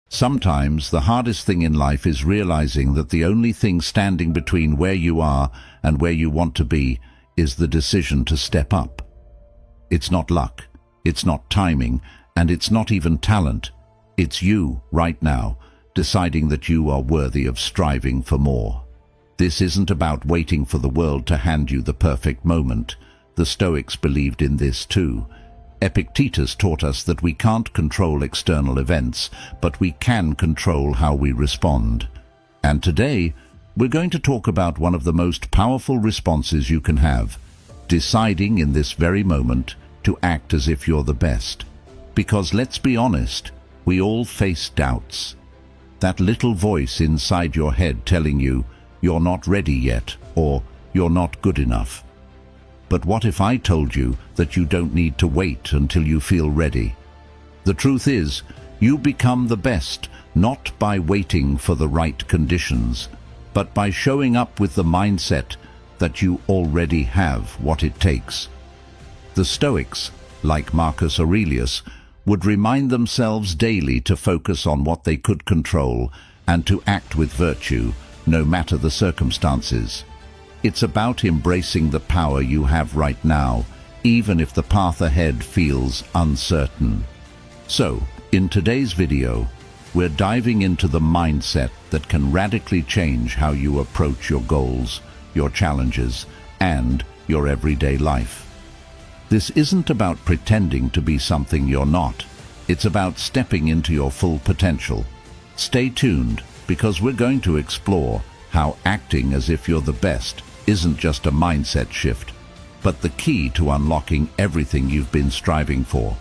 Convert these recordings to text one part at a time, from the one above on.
Sometimes the hardest thing in life is realizing that the only thing standing between where you are and where you want to be is the decision to step up. It's not luck, it's not timing, and it's not even talent. It's you, right now, deciding that you are worthy of striving for more. This isn't about waiting for the world to hand you the perfect moment. The Stoics believed in this too. Epictetus taught us that we can't control external events, but we can control how we respond. And today, we're going to talk about one of the most powerful responses you can have, deciding in this very moment to act as if you're the best. Because let's be honest, we all face doubts. That little voice inside your head telling you you're not ready yet, or you're not good enough. But what if I told you that you don't need to wait until you feel ready? The truth is, you become the best not by waiting for the right conditions, but by showing up with the mindset that you already have what it takes. The Stoics, like Marcus Aurelius, would remind themselves daily to focus on what they could control and to act with virtue, no matter the circumstances. It's about embracing the power you have right now, even if the path ahead feels uncertain. So, in today's video, we're diving into the mindset that can radically change how you approach your goals, your challenges, and your everyday life. This isn't about pretending to be something you're not. It's about stepping into your full potential. Stay tuned, because we're going to explore how acting as if you're the best isn't just a mindset shift, but the key to unlocking everything you've been striving for.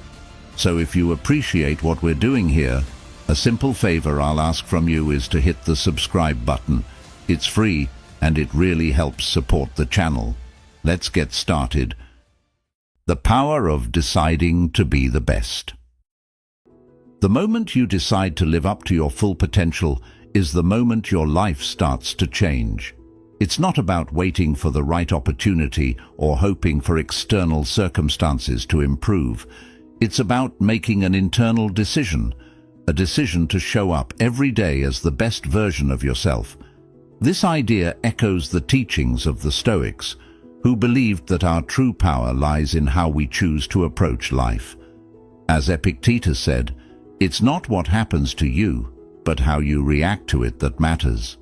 So if you appreciate what we're doing here, a simple favor I'll ask from you is to hit the subscribe button. It's free and it really helps support the channel. Let's get started. The power of deciding to be the best. The moment you decide to live up to your full potential is the moment your life starts to change. It's not about waiting for the right opportunity or hoping for external circumstances to improve. It's about making an internal decision, a decision to show up every day as the best version of yourself. This idea echoes the teachings of the Stoics, who believed that our true power lies in how we choose to approach life. As Epictetus said, it's not what happens to you, but how you react to it that matters.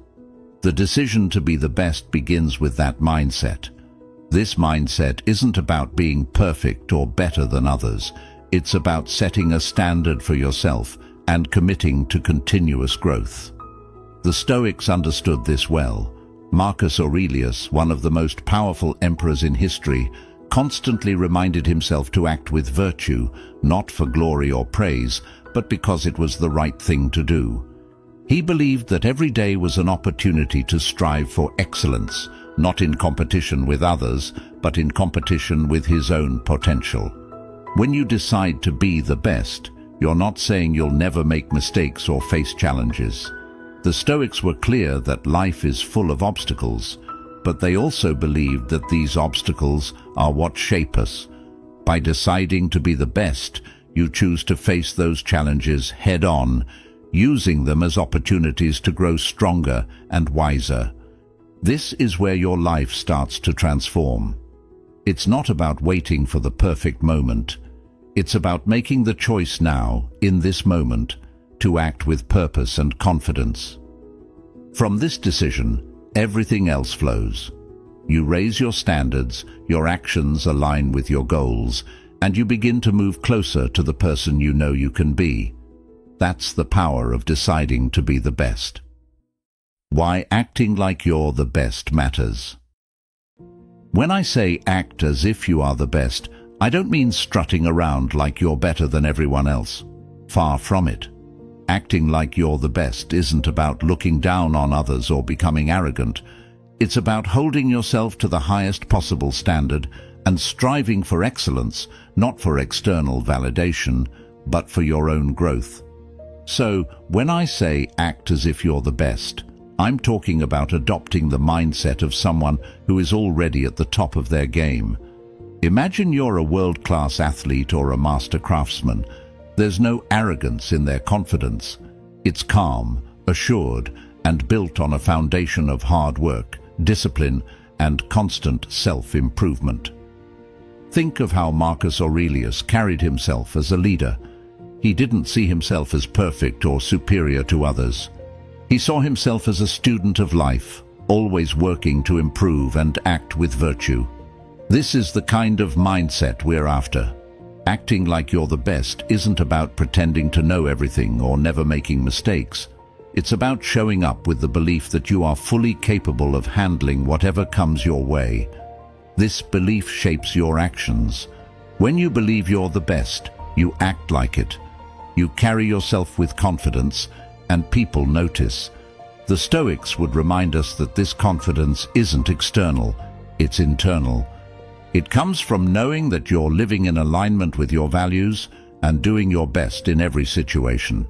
The decision to be the best begins with that mindset. This mindset isn't about being perfect or better than others. It's about setting a standard for yourself and committing to continuous growth. The Stoics understood this well. Marcus Aurelius, one of the most powerful emperors in history, constantly reminded himself to act with virtue, not for glory or praise, but because it was the right thing to do. He believed that every day was an opportunity to strive for excellence, not in competition with others, but in competition with his own potential. When you decide to be the best, you're not saying you'll never make mistakes or face challenges. The Stoics were clear that life is full of obstacles, but they also believed that these obstacles are what shape us. By deciding to be the best, you choose to face those challenges head-on, using them as opportunities to grow stronger and wiser. This is where your life starts to transform. It's not about waiting for the perfect moment. It's about making the choice now, in this moment, to act with purpose and confidence. From this decision, everything else flows. You raise your standards, your actions align with your goals, and you begin to move closer to the person you know you can be. That's the power of deciding to be the best. Why acting like you're the best matters. When I say act as if you are the best, I don't mean strutting around like you're better than everyone else. Far from it. Acting like you're the best isn't about looking down on others or becoming arrogant. It's about holding yourself to the highest possible standard and striving for excellence, not for external validation, but for your own growth. So, when I say act as if you're the best, I'm talking about adopting the mindset of someone who is already at the top of their game. Imagine you're a world-class athlete or a master craftsman. There's no arrogance in their confidence. It's calm, assured, and built on a foundation of hard work, discipline, and constant self-improvement. Think of how Marcus Aurelius carried himself as a leader. He didn't see himself as perfect or superior to others. He saw himself as a student of life, always working to improve and act with virtue. This is the kind of mindset we're after. Acting like you're the best isn't about pretending to know everything or never making mistakes. It's about showing up with the belief that you are fully capable of handling whatever comes your way. This belief shapes your actions. When you believe you're the best, you act like it. You carry yourself with confidence, and people notice. The Stoics would remind us that this confidence isn't external, it's internal. It comes from knowing that you're living in alignment with your values and doing your best in every situation.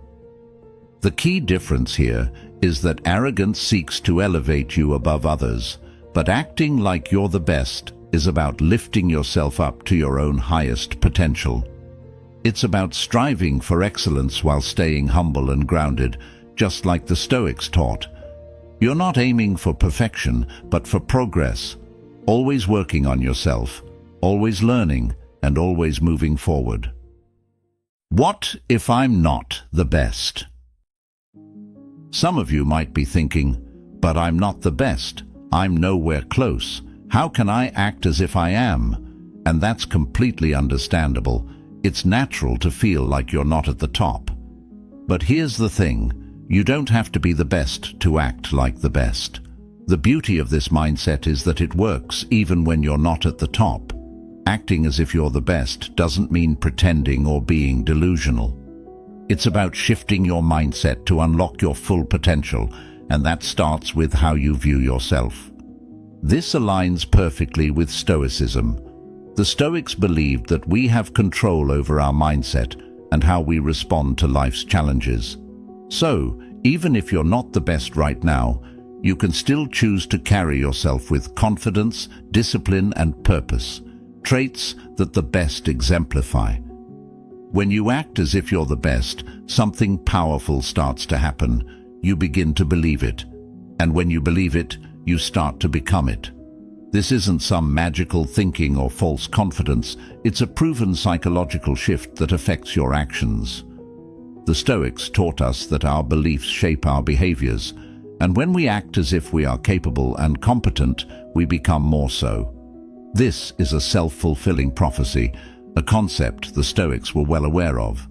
The key difference here is that arrogance seeks to elevate you above others, but acting like you're the best is about lifting yourself up to your own highest potential. It's about striving for excellence while staying humble and grounded, just like the Stoics taught. You're not aiming for perfection, but for progress, always working on yourself, always learning, and always moving forward. What if I'm not the best? Some of you might be thinking, but I'm not the best. I'm nowhere close. How can I act as if I am? And that's completely understandable. It's natural to feel like you're not at the top. But here's the thing. You don't have to be the best to act like the best. The beauty of this mindset is that it works even when you're not at the top. Acting as if you're the best doesn't mean pretending or being delusional. It's about shifting your mindset to unlock your full potential, and that starts with how you view yourself. This aligns perfectly with Stoicism. The Stoics believed that we have control over our mindset and how we respond to life's challenges. So, even if you're not the best right now, you can still choose to carry yourself with confidence, discipline, and purpose, traits that the best exemplify. When you act as if you're the best, something powerful starts to happen. You begin to believe it. And when you believe it, you start to become it. This isn't some magical thinking or false confidence. It's a proven psychological shift that affects your actions. The Stoics taught us that our beliefs shape our behaviors, and when we act as if we are capable and competent, we become more so. This is a self-fulfilling prophecy, a concept the Stoics were well aware of.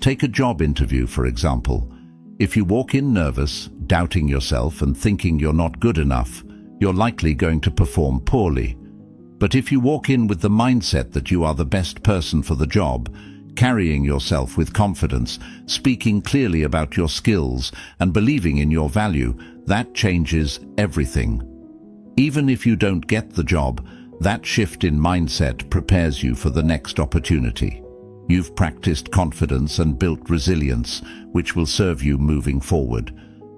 Take a job interview, for example. If you walk in nervous, doubting yourself and thinking you're not good enough, you're likely going to perform poorly. But if you walk in with the mindset that you are the best person for the job, carrying yourself with confidence, speaking clearly about your skills, and believing in your value, that changes everything. Even if you don't get the job, that shift in mindset prepares you for the next opportunity. You've practiced confidence and built resilience, which will serve you moving forward.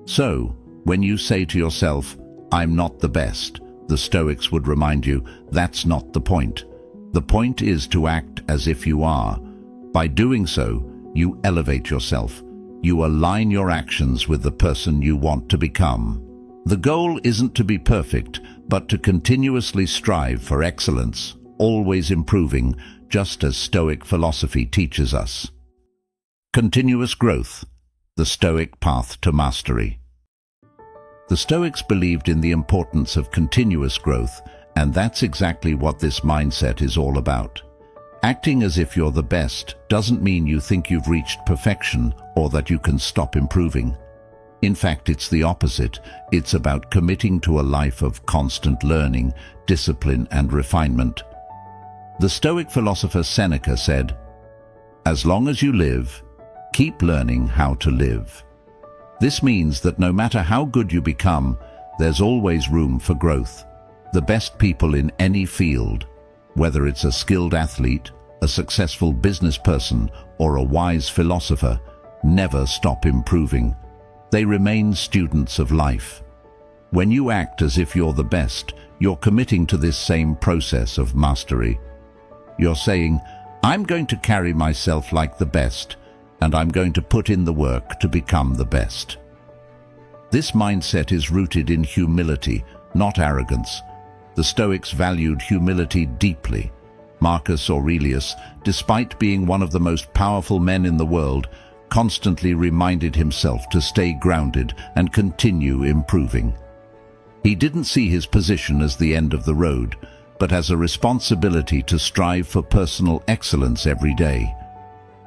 So, when you say to yourself, "I'm not the best," the Stoics would remind you, that's not the point. The point is to act as if you are. By doing so, you elevate yourself. You align your actions with the person you want to become. The goal isn't to be perfect, but to continuously strive for excellence, always improving, just as Stoic philosophy teaches us. Continuous growth, the Stoic path to mastery. The Stoics believed in the importance of continuous growth, and that's exactly what this mindset is all about. Acting as if you're the best doesn't mean you think you've reached perfection or that you can stop improving. In fact, it's the opposite. It's about committing to a life of constant learning, discipline, and refinement. The Stoic philosopher Seneca said, "As long as you live, keep learning how to live." This means that no matter how good you become, there's always room for growth. The best people in any field, whether it's a skilled athlete, a successful business person, or a wise philosopher, never stop improving. They remain students of life. When you act as if you're the best, you're committing to this same process of mastery. You're saying, "I'm going to carry myself like the best," and I'm going to put in the work to become the best. This mindset is rooted in humility, not arrogance. The Stoics valued humility deeply. Marcus Aurelius, despite being one of the most powerful men in the world, constantly reminded himself to stay grounded and continue improving. He didn't see his position as the end of the road, but as a responsibility to strive for personal excellence every day.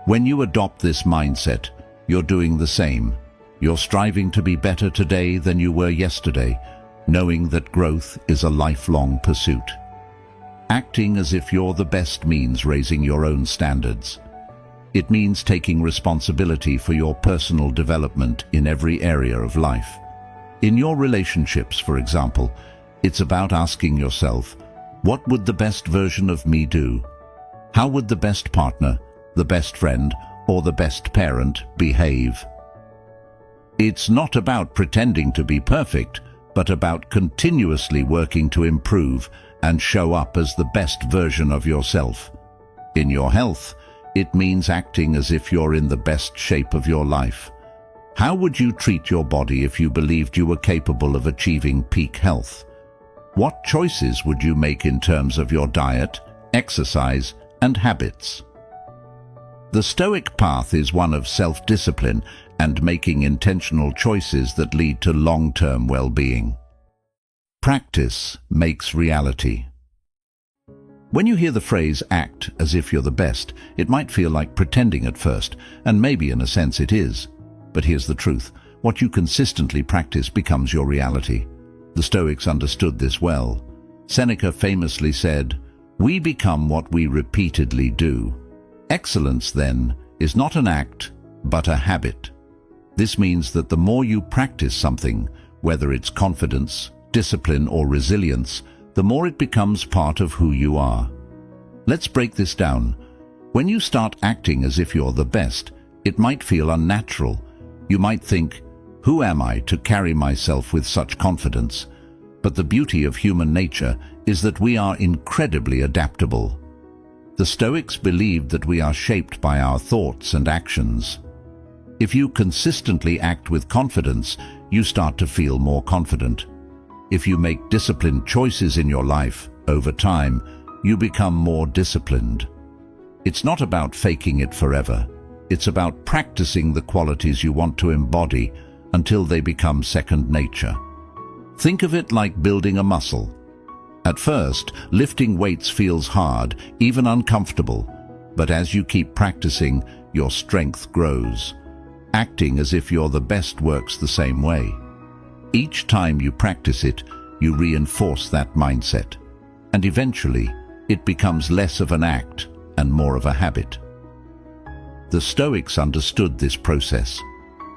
When you adopt this mindset, you're doing the same. You're striving to be better today than you were yesterday, knowing that growth is a lifelong pursuit. Acting as if you're the best means raising your own standards. It means taking responsibility for your personal development in every area of life. In your relationships, for example, it's about asking yourself, what would the best version of me do? How would the best partner, the best friend, or the best parent behave? It's not about pretending to be perfect, but about continuously working to improve and show up as the best version of yourself. In your health, it means acting as if you're in the best shape of your life. How would you treat your body if you believed you were capable of achieving peak health? What choices would you make in terms of your diet, exercise, and habits? The Stoic path is one of self-discipline and making intentional choices that lead to long-term well-being. Practice makes reality. When you hear the phrase act as if you're the best, it might feel like pretending at first, and maybe in a sense it is. But here's the truth. What you consistently practice becomes your reality. The Stoics understood this well. Seneca famously said, "We become what we repeatedly do." Excellence, then, is not an act, but a habit. This means that the more you practice something, whether it's confidence, discipline, or resilience, the more it becomes part of who you are. Let's break this down. When you start acting as if you're the best, it might feel unnatural. You might think, who am I to carry myself with such confidence? But the beauty of human nature is that we are incredibly adaptable. The Stoics believed that we are shaped by our thoughts and actions. If you consistently act with confidence, you start to feel more confident. If you make disciplined choices in your life, over time, you become more disciplined. It's not about faking it forever. It's about practicing the qualities you want to embody until they become second nature. Think of it like building a muscle. At first, lifting weights feels hard, even uncomfortable, but as you keep practicing, your strength grows. Acting as if you're the best works the same way. Each time you practice it, you reinforce that mindset, and eventually, it becomes less of an act and more of a habit. The Stoics understood this process.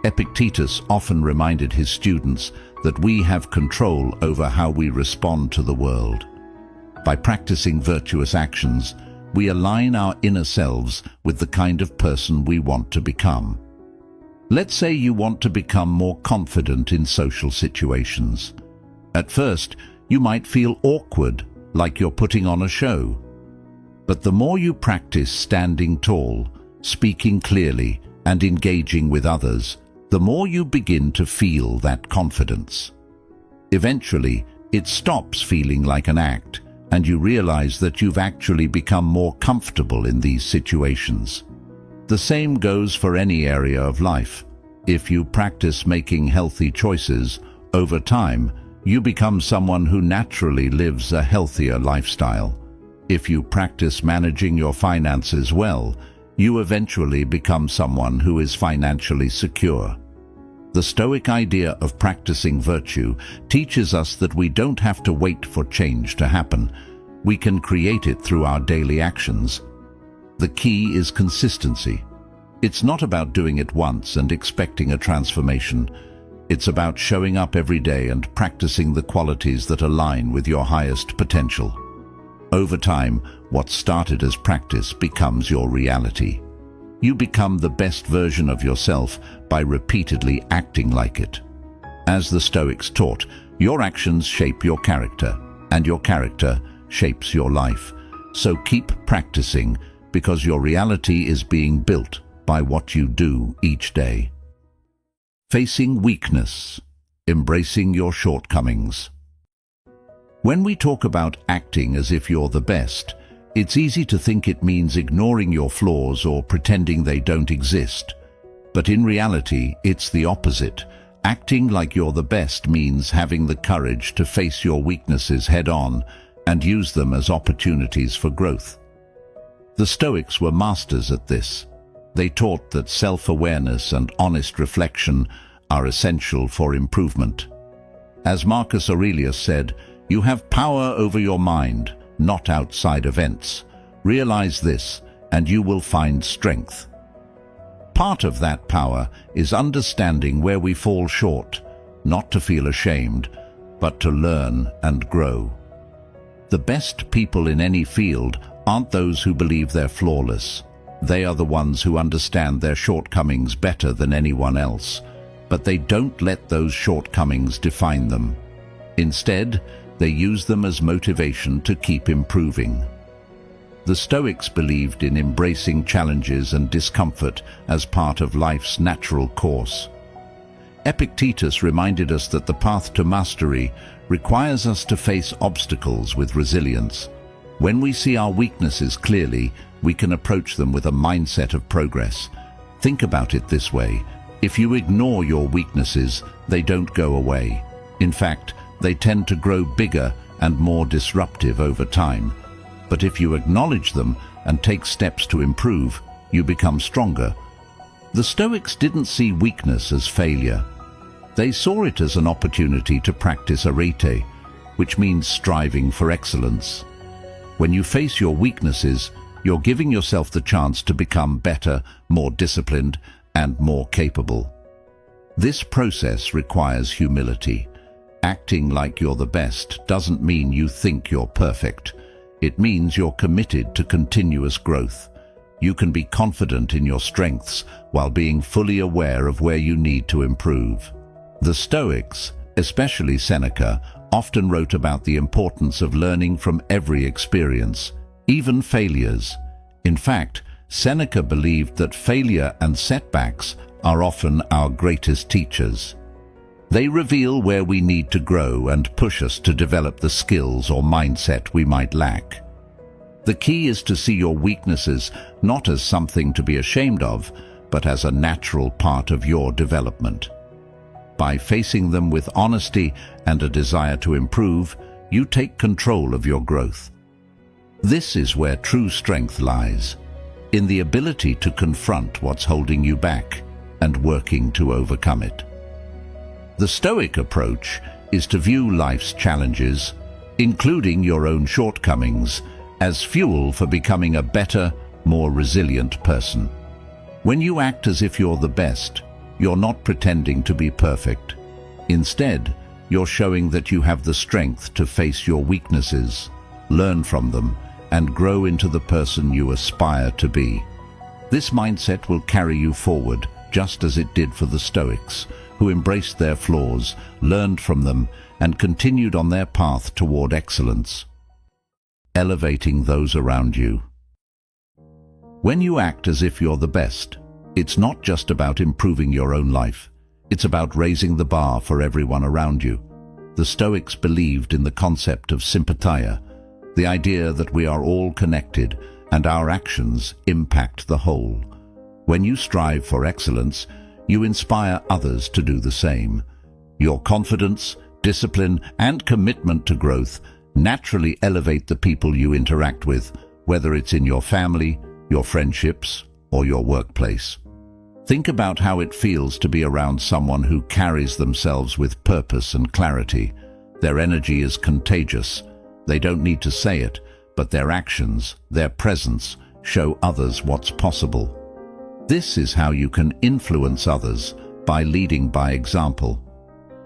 Epictetus often reminded his students that we have control over how we respond to the world. By practicing virtuous actions, we align our inner selves with the kind of person we want to become. Let's say you want to become more confident in social situations. At first, you might feel awkward, like you're putting on a show. But the more you practice standing tall, speaking clearly, and engaging with others, the more you begin to feel that confidence. Eventually, it stops feeling like an act, and you realize that you've actually become more comfortable in these situations. The same goes for any area of life. If you practice making healthy choices, over time, you become someone who naturally lives a healthier lifestyle. If you practice managing your finances well, you eventually become someone who is financially secure. The Stoic idea of practicing virtue teaches us that we don't have to wait for change to happen. We can create it through our daily actions. The key is consistency. It's not about doing it once and expecting a transformation. It's about showing up every day and practicing the qualities that align with your highest potential. Over time, what started as practice becomes your reality. You become the best version of yourself by repeatedly acting like it. As the Stoics taught, your actions shape your character, and your character shapes your life. So keep practicing, because your reality is being built by what you do each day. Facing weakness, embracing your shortcomings. When we talk about acting as if you're the best, it's easy to think it means ignoring your flaws or pretending they don't exist. But in reality, it's the opposite. Acting like you're the best means having the courage to face your weaknesses head-on and use them as opportunities for growth. The Stoics were masters at this. They taught that self-awareness and honest reflection are essential for improvement. As Marcus Aurelius said, "You have power over your mind, not outside events. Realize this, and you will find strength." Part of that power is understanding where we fall short, not to feel ashamed, but to learn and grow. The best people in any field aren't those who believe they're flawless. They are the ones who understand their shortcomings better than anyone else, but they don't let those shortcomings define them. Instead, they use them as motivation to keep improving. The Stoics believed in embracing challenges and discomfort as part of life's natural course. Epictetus reminded us that the path to mastery requires us to face obstacles with resilience. When we see our weaknesses clearly, we can approach them with a mindset of progress. Think about it this way: if you ignore your weaknesses, they don't go away. In fact, they tend to grow bigger and more disruptive over time. But if you acknowledge them and take steps to improve, you become stronger. The Stoics didn't see weakness as failure. They saw it as an opportunity to practice arete, which means striving for excellence. When you face your weaknesses, you're giving yourself the chance to become better, more disciplined, and more capable. This process requires humility. Acting like you're the best doesn't mean you think you're perfect. It means you're committed to continuous growth. You can be confident in your strengths while being fully aware of where you need to improve. The Stoics, especially Seneca, often wrote about the importance of learning from every experience, even failures. In fact, Seneca believed that failure and setbacks are often our greatest teachers. They reveal where we need to grow and push us to develop the skills or mindset we might lack. The key is to see your weaknesses not as something to be ashamed of, but as a natural part of your development. By facing them with honesty and a desire to improve, you take control of your growth. This is where true strength lies, in the ability to confront what's holding you back and working to overcome it. The Stoic approach is to view life's challenges, including your own shortcomings, as fuel for becoming a better, more resilient person. When you act as if you're the best, you're not pretending to be perfect. Instead, you're showing that you have the strength to face your weaknesses, learn from them, and grow into the person you aspire to be. This mindset will carry you forward, just as it did for the Stoics, who embraced their flaws, learned from them, and continued on their path toward excellence. Elevating those around you. When you act as if you're the best, it's not just about improving your own life. It's about raising the bar for everyone around you. The Stoics believed in the concept of sympatheia, the idea that we are all connected and our actions impact the whole. When you strive for excellence, you inspire others to do the same. Your confidence, discipline, and commitment to growth naturally elevate the people you interact with, whether it's in your family, your friendships, or your workplace. Think about how it feels to be around someone who carries themselves with purpose and clarity. Their energy is contagious. They don't need to say it, but their actions, their presence, show others what's possible. This is how you can influence others, by leading by example.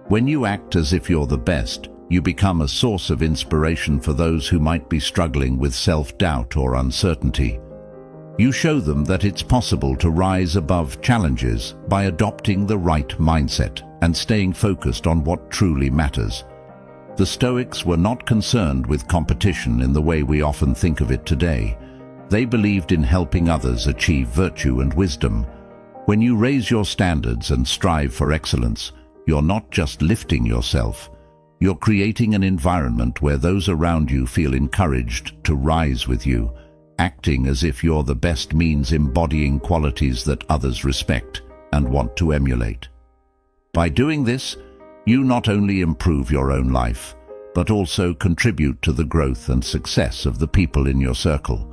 When you act as if you're the best, you become a source of inspiration for those who might be struggling with self-doubt or uncertainty. You show them that it's possible to rise above challenges by adopting the right mindset and staying focused on what truly matters. The Stoics were not concerned with competition in the way we often think of it today. They believed in helping others achieve virtue and wisdom, When you raise your standards and strive for excellence, you're not just lifting yourself, you're creating an environment where those around you feel encouraged to rise with you. Acting as if you're the best means embodying qualities that others respect and want to emulate. By doing this, you not only improve your own life, but also contribute to the growth and success of the people in your circle.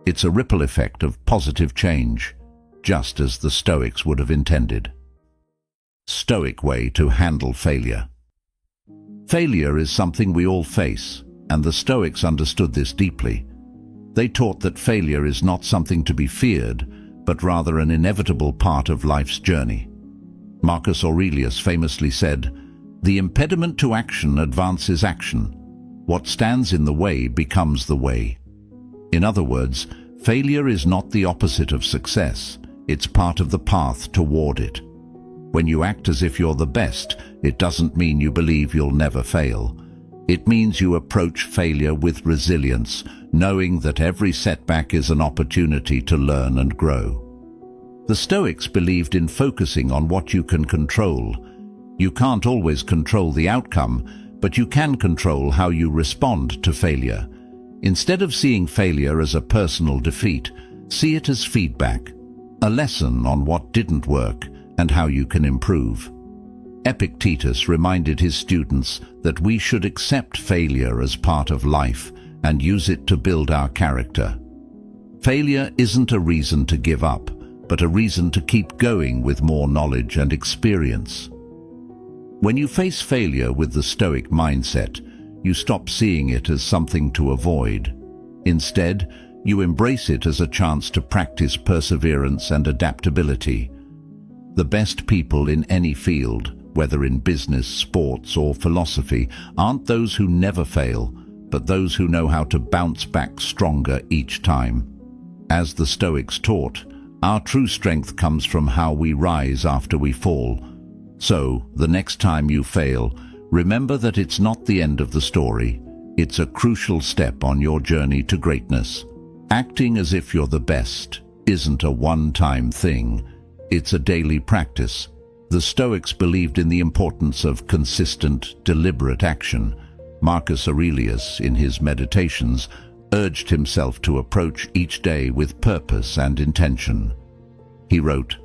It's a ripple effect of positive change, just as the Stoics would have intended. Stoic way to handle failure. Failure is something we all face, and the Stoics understood this deeply. They taught that failure is not something to be feared, but rather an inevitable part of life's journey. Marcus Aurelius famously said, "The impediment to action advances action. What stands in the way becomes the way." In other words, failure is not the opposite of success, it's part of the path toward it. When you act as if you're the best, it doesn't mean you believe you'll never fail. It means you approach failure with resilience, knowing that every setback is an opportunity to learn and grow. The Stoics believed in focusing on what you can control. You can't always control the outcome, but you can control how you respond to failure. Instead of seeing failure as a personal defeat, see it as feedback, a lesson on what didn't work and how you can improve. Epictetus reminded his students that we should accept failure as part of life and use it to build our character. Failure isn't a reason to give up, but a reason to keep going with more knowledge and experience. When you face failure with the Stoic mindset, you stop seeing it as something to avoid. Instead, you embrace it as a chance to practice perseverance and adaptability. The best people in any field, whether in business, sports, or philosophy, aren't those who never fail, but those who know how to bounce back stronger each time. As the Stoics taught, our true strength comes from how we rise after we fall. So, the next time you fail, remember that it's not the end of the story. It's a crucial step on your journey to greatness. Acting as if you're the best isn't a one-time thing. It's a daily practice. The Stoics believed in the importance of consistent, deliberate action. Marcus Aurelius, in his Meditations, urged himself to approach each day with purpose and intention. He wrote,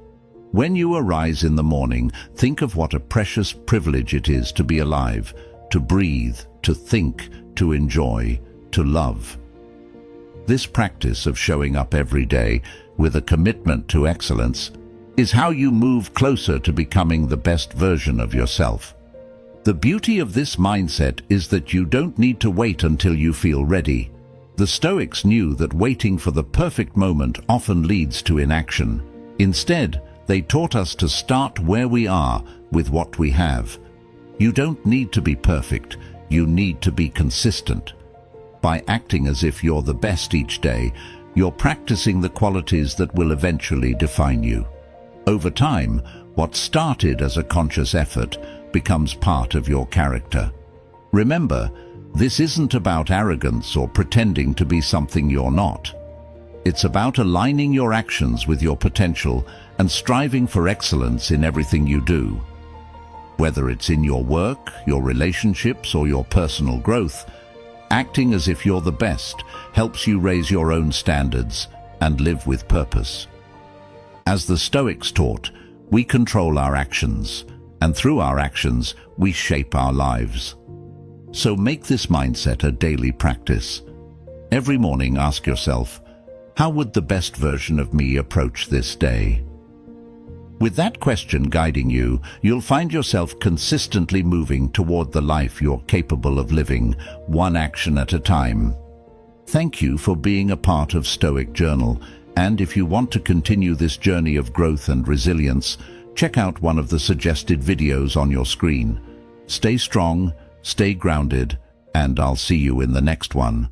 "When you arise in the morning, think of what a precious privilege it is to be alive, to breathe, to think, to enjoy, to love." This practice of showing up every day with a commitment to excellence is how you move closer to becoming the best version of yourself. The beauty of this mindset is that you don't need to wait until you feel ready. The Stoics knew that waiting for the perfect moment often leads to inaction. Instead, they taught us to start where we are with what we have. You don't need to be perfect, you need to be consistent. By acting as if you're the best each day, you're practicing the qualities that will eventually define you. Over time, what started as a conscious effort becomes part of your character. Remember, this isn't about arrogance or pretending to be something you're not. It's about aligning your actions with your potential and striving for excellence in everything you do. Whether it's in your work, your relationships, or your personal growth, acting as if you're the best helps you raise your own standards and live with purpose. As the Stoics taught, we control our actions, and through our actions, we shape our lives. So make this mindset a daily practice. Every morning, ask yourself, how would the best version of me approach this day? With that question guiding you, you'll find yourself consistently moving toward the life you're capable of living, one action at a time. Thank you for being a part of Stoic Journal, and if you want to continue this journey of growth and resilience, check out one of the suggested videos on your screen. Stay strong, stay grounded, and I'll see you in the next one.